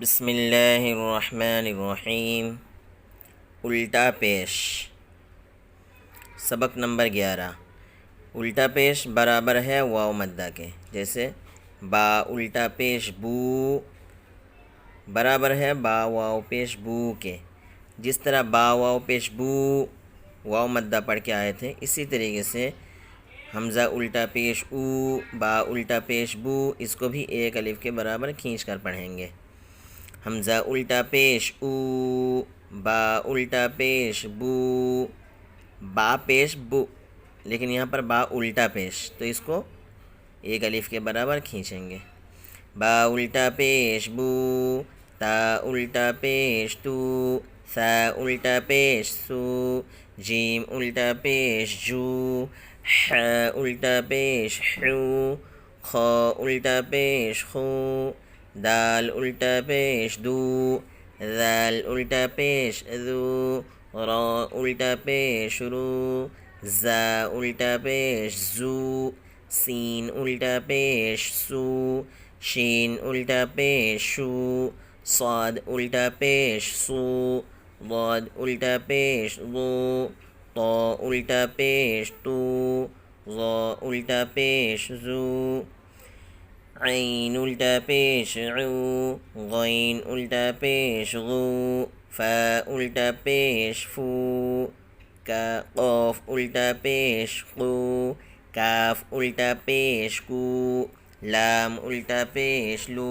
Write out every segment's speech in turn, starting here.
बिस्मिल्लाहिर्रहमानिर्रहीम। उल्टा पेश। सबक नंबर 11। उल्टा पेश बराबर है वाव मद्दा के। जैसे बा उल्टा पेश बू बराबर है बा वाव पेश बू के। जिस तरह बा वाव पेश बू वाव मद्दा पढ़ के आए थे, इसी तरीके से हमज़ा उल्टा पेश ऊ बा उल्टा पेश बू, इसको भी एक अलिफ के बराबर खींच कर पढ़ेंगे। हमज़ा उल्टा पेश ऊ बा उल्टा पेश बू, बा पेश बू, लेकिन यहाँ पर बा उल्टा पेश, तो इसको एक अलिफ के बराबर खींचेंगे। बा उल्टा पेश बू ता उल्टा पेश तू सा उल्टा पेश सू जीम उल्टा पेश जू ह उल्टा पेश हू ख उल्टा पेश खू दाल उल्टा पेश दू दाल उल्टा पेश दू रा उल्टा पेश रू ज़ा उल्टा पेश जू सीन उल्टा पेश सू शीन उल्टा पेश शू साद उल्टा पेश सू ज़ाद उल्टा पेश ज़ू तो उल्टा पेश तू ज़ा उल्टा पेश ज़ू ऐन उल्टा पेश ऊ गैन उल्टा पेश गू फ़ा उल्टा पेश फू क़ाफ़ उल्टा पेश कू काफ उल्टा पेश कू लाम उल्टा पेश लू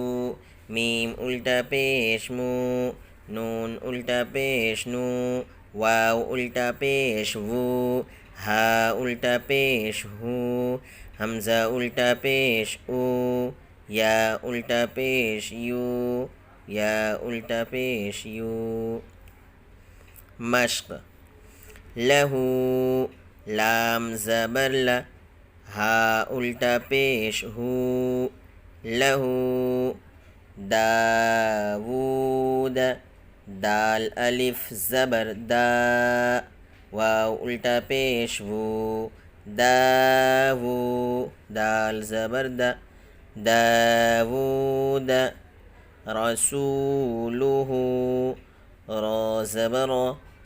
मीम उल्टा पेश मू नून उल्टा पेश नू वाव उल्टा पेश वू हा उल्टा पेश हू हमज़ा उल्टा पेश ऊ या उल्टा पेश यू या उल्टा पेश यू। मश्क। लहू लाम ज़बर ला हा उल्टा पेश हू लहू दावूद दाल अलिफ ज़बर दा वाव उल्टा पेश वू दावू दाल ज़बर दा दावूद रसूलुहु रा ज़बर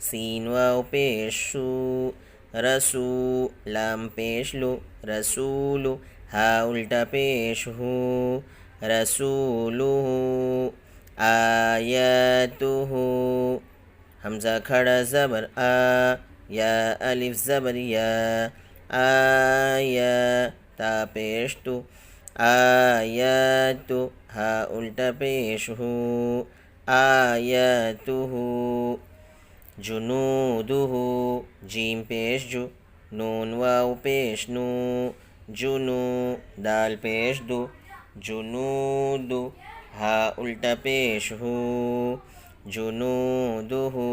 सीन वाव पेश शू रसू लाम पेश लू रसूलु हा उल्टा पेश हू रसूलुहु आयातुहु हमज़ा खड़ा ज़बर आ या अलिफ ज़बर या आया ता पेश तू आयातु हा उल्टा पेश हू आयातुहु जुनूदुहु जीम पेश जू नून वाव पेश नू जुनू दाल पेश दू जुनूदु हा उल्टा पेश हू जुनूदुहु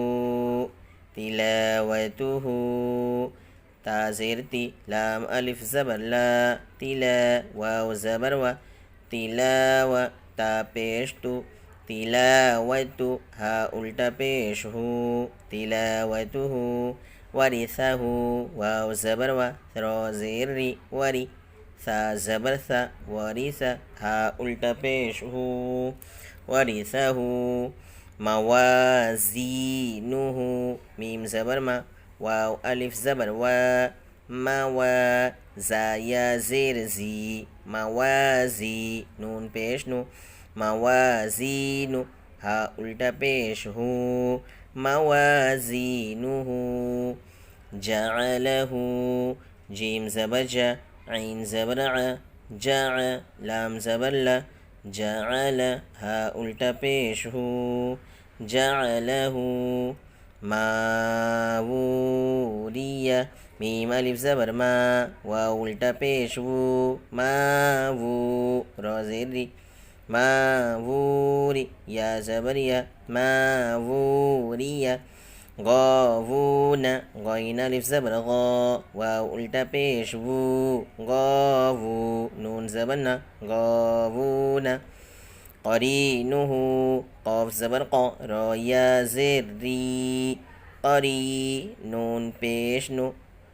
तिलावतुहु ताज़ेर ती लाम अलिफ ज़बर ला तिला वाव ज़बर वा तिलावा ता पेश तू तिलावतु हा उल्टा पेश हू तिलावतुहु वरिसहु वाव ज़बर वा रा ज़ेर री वरी सा ज़बर सा वरिसा हा उल्टा पेश हू वरिसहु मवाज़ीनुहु मीम ज़बर मा वाव अलिफ ज़बर वा मवा ज़ा या ज़ेर ज़ी मवाज़ी नून पेश नू मवाज़ीनु हा उल्टा पेश हू मवाज़ीनुहु जअलहु जीम ज़बर जा ऐन ज़बर आ जअ लाम ज़बर ला जअल हा उल्टा पेश हू जअलहु मावूरिया मीम अलिफ ज़बर मा वाव उल्टा पेश वू मावू रा ज़ेर री मावूरी या ज़बर या मावूरिया गावून गैन अलिफ ज़बर गा वाव उल्टा पेश वू गावू नून ज़बर ना गावून क़रीनुहु क़ाफ़ ज़बर क़ा रा या ज़ेर री क़री नून पेश नु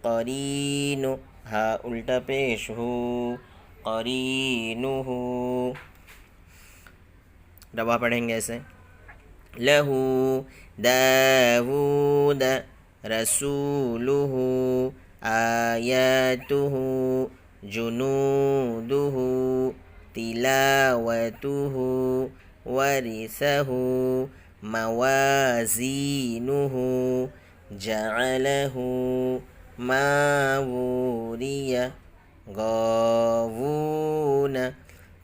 क़रीनु हा उल्टा पेश हू क़रीनुहु। रवा पढ़ेंगे ऐसे। लहू दाऊद रसूलुहु आयातुहु जुनूदुहु तिलावतुहु वरिसहु मवाजीनुहु जअलहु मावूरिया गावून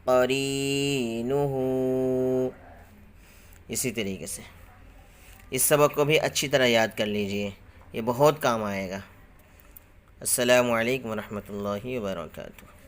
करीनुहु। इसी तरीके से इस सबक को भी अच्छी तरह याद कर लीजिए, ये बहुत काम आएगा। अस्सलामु अलैकुम वरहमतुल्लाहि वबरकातुहू।